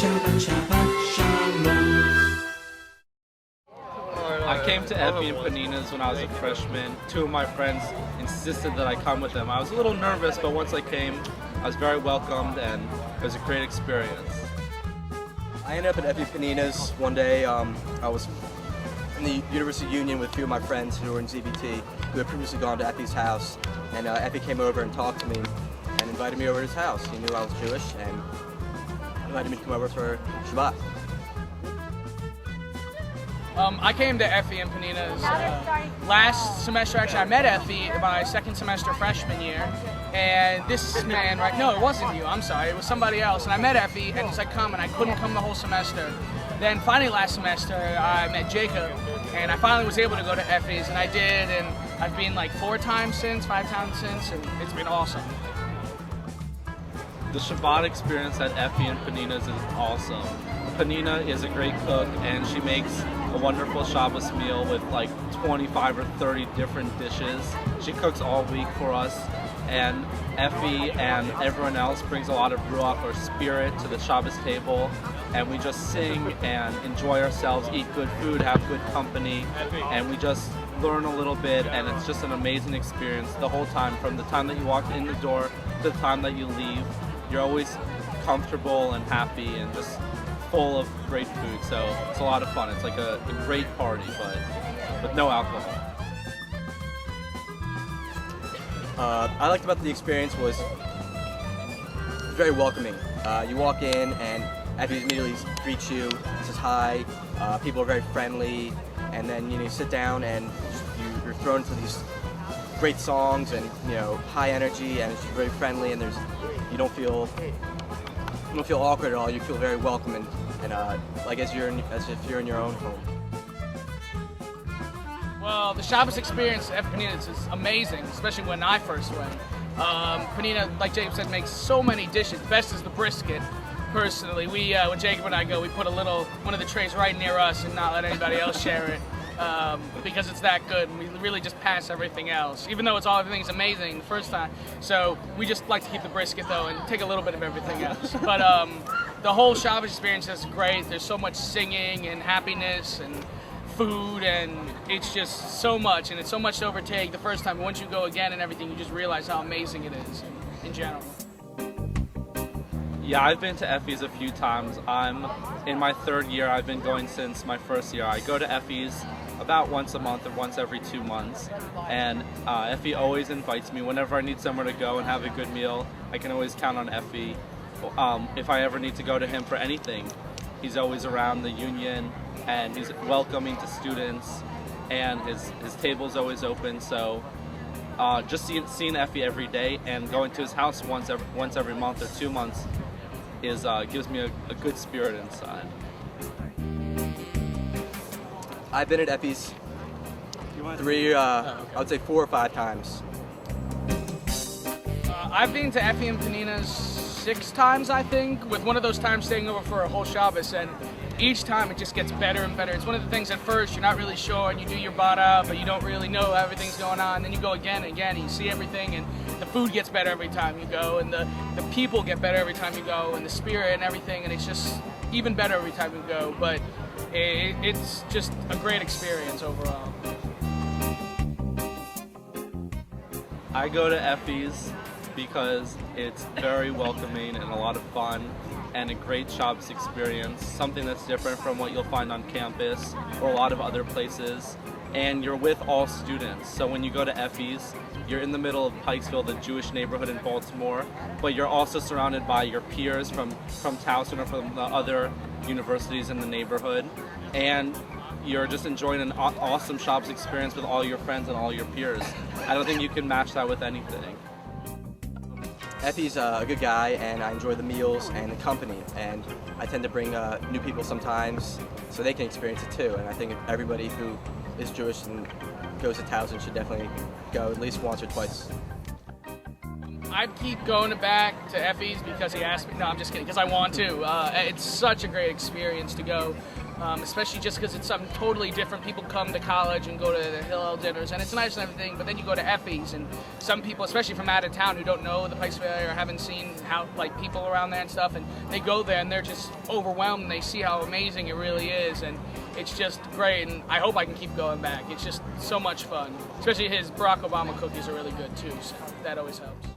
Shabbat, Shabbat Shalom. I came to Effie and Panina's when I was a freshman. Two of my friends insisted that I come with them. I was a little nervous, but once I came, I was very welcomed and it was a great experience. I ended up at Effie Panina's one day. I was in the University Union with a few of my friends who were in ZBT who had previously gone to Effie's house, and Effie came over and talked to me and invited me over to his house. He knew I was Jewish and invited me to come over for Shabbat. I came to Effie and Panina's last semester. Actually, I met Effie my second semester freshman year, and this man, right? No, it wasn't you. I'm sorry. It was somebody else. And I met Effie, and he's like, "Come," and I couldn't come the whole semester. Then finally, last semester, I met Jacob, and I finally was able to go to Effie's, and I did, and I've been like 5 times since, and it's been awesome. The Shabbat experience at Effie and Panina's is awesome. Panina is a great cook, and she makes a wonderful Shabbos meal with like 25 or 30 different dishes. She cooks all week for us, and Effie and everyone else brings a lot of ruach or spirit to the Shabbos table, and we just sing and enjoy ourselves, eat good food, have good company, and we just learn a little bit, and it's just an amazing experience the whole time. From the time that you walk in the door to the time that you leave, you're always comfortable and happy and just full of great food, so it's a lot of fun. It's like a great party, but with no alcohol. I liked about the experience was very welcoming. You walk in and Effie immediately greets you, says hi. People are very friendly, and then you sit down and you're thrown into these great songs and high energy, and it's just very friendly, and you don't feel awkward at all. You feel very welcome and like as if you're in your own home. Well, the Shabbos experience at Panina's is amazing, especially when I first went. Panina, like Jacob said, makes so many dishes. The best is the brisket. Personally, when Jacob and I go, we put one of the trays right near us and not let anybody else share it. Because it's that good, and we really just pass everything else, even though everything's amazing the first time. So we just like to keep the brisket though and take a little bit of everything else. But the whole Shabbos experience is great. There's so much singing and happiness and food, and it's just so much, and it's so much to overtake the first time. But once you go again and everything, you just realize how amazing it is in general. Yeah, I've been to Effie's a few times. I'm in my 3rd year. I've been going since my 1st year. I go to Effie's about once a month or once every 2 months, and Effie always invites me whenever I need somewhere to go and have a good meal. I can always count on Effie. If I ever need to go to him for anything, he's always around the union, and he's welcoming to students, and his table's always open. So just seeing Effie every day and going to his house once every month or 2 months gives me a good spirit inside. I've been at Effie's I would say 4 or 5 times. I've been to Effie and Panina's 6 times, I think, with one of those times staying over for a whole Shabbos, and each time it just gets better and better. It's one of the things at first you're not really sure, and you do your bada, but you don't really know everything's going on. Then you go again and again, and you see everything, and the food gets better every time you go, and the people get better every time you go, and the spirit and everything, and it's just even better every time you go. But it's just a great experience overall. I go to Effie's because it's very welcoming and a lot of fun and a great Shabbos experience, something that's different from what you'll find on campus or a lot of other places. And you're with all students. So when you go to Effie's, you're in the middle of Pikesville, the Jewish neighborhood in Baltimore, but you're also surrounded by your peers from Towson or from the other universities in the neighborhood. And you're just enjoying an awesome Shabbos experience with all your friends and all your peers. I don't think you can match that with anything. Effie's a good guy, and I enjoy the meals and the company, and I tend to bring new people sometimes so they can experience it too. And I think everybody who is Jewish and goes to Towson should definitely go at least once or twice. I keep going back to Effie's because he asked me. No, I'm just kidding, because I want to. It's such a great experience to go. especially just because it's something totally different. People come to college and go to the Hillel dinners, and it's nice and everything, but then you go to Effie's, and some people, especially from out of town who don't know the Pikes Peak or haven't seen how, like, people around there and stuff, and they go there and they're just overwhelmed, and they see how amazing it really is, and it's just great, and I hope I can keep going back. It's just so much fun. Especially his Barack Obama cookies are really good too, so that always helps.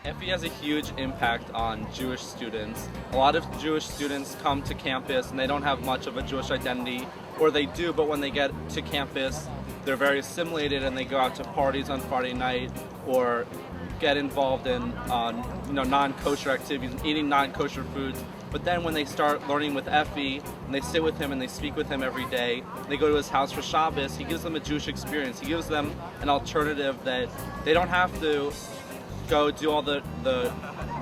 Effie has a huge impact on Jewish students. A lot of Jewish students come to campus and they don't have much of a Jewish identity, or they do, but when they get to campus, they're very assimilated and they go out to parties on Friday night or get involved in non-kosher activities, eating non-kosher foods. But then when they start learning with Effie and they sit with him and they speak with him every day, they go to his house for Shabbos, he gives them a Jewish experience. He gives them an alternative that they don't have to go do all the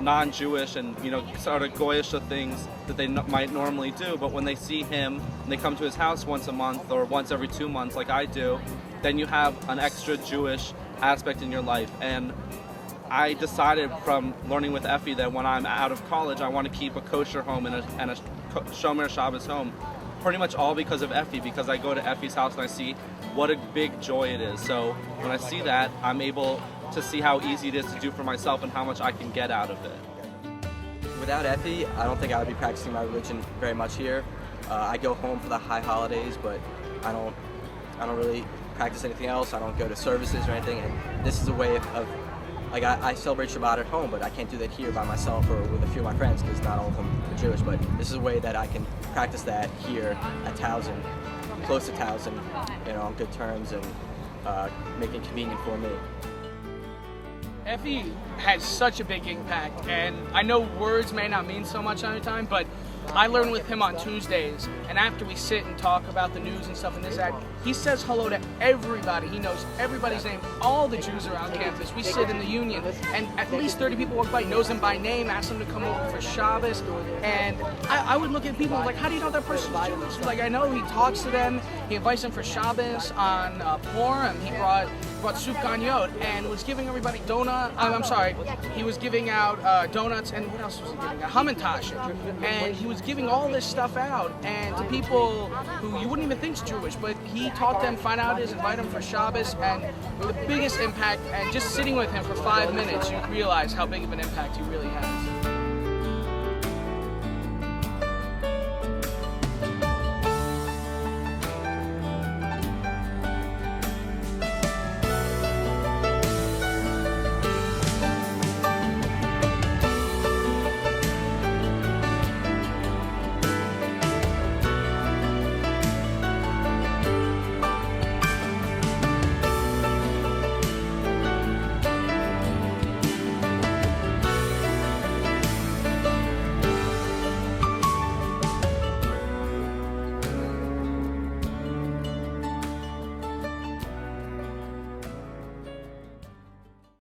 non-Jewish and sort of goyish things that they might normally do, but when they see him and they come to his house once a month or once every 2 months like I do, then you have an extra Jewish aspect in your life. And I decided from learning with Effie that when I'm out of college I want to keep a kosher home and a Shomer Shabbos home, pretty much all because of Effie, because I go to Effie's house and I see what a big joy it is. So when I see that, I'm able to see how easy it is to do for myself and how much I can get out of it. Without Effie, I don't think I would be practicing my religion very much here. I go home for the high holidays, but I don't really practice anything else. I don't go to services or anything, and this is a way of like, I celebrate Shabbat at home, but I can't do that here by myself or with a few of my friends because not all of them are Jewish. But this is a way that I can practice that here at Towson, close to Towson, on good terms, and make it convenient for me. Effie has such a big impact, and I know words may not mean so much all the time, but I learn with him on Tuesdays, and after we sit and talk about the news and stuff and this, that, he says hello to everybody. He knows everybody's name, all the Jews around campus. We sit in the union, and at least 30 people walk by. He knows them by name, asks them to come over for Shabbos, and I would look at people like, how do you know that person's Jewish? Like, I know he talks to them, he invites them for Shabbos on Purim. He brought soup ganyot and was giving everybody he was giving out donuts, and what else was he giving out? Hamantash. And he was giving all this stuff out, and to people who you wouldn't even think's Jewish, but he taught them, find out his, invite them for Shabbos, and the biggest impact, and just sitting with him for 5 minutes, you realize how big of an impact he really has.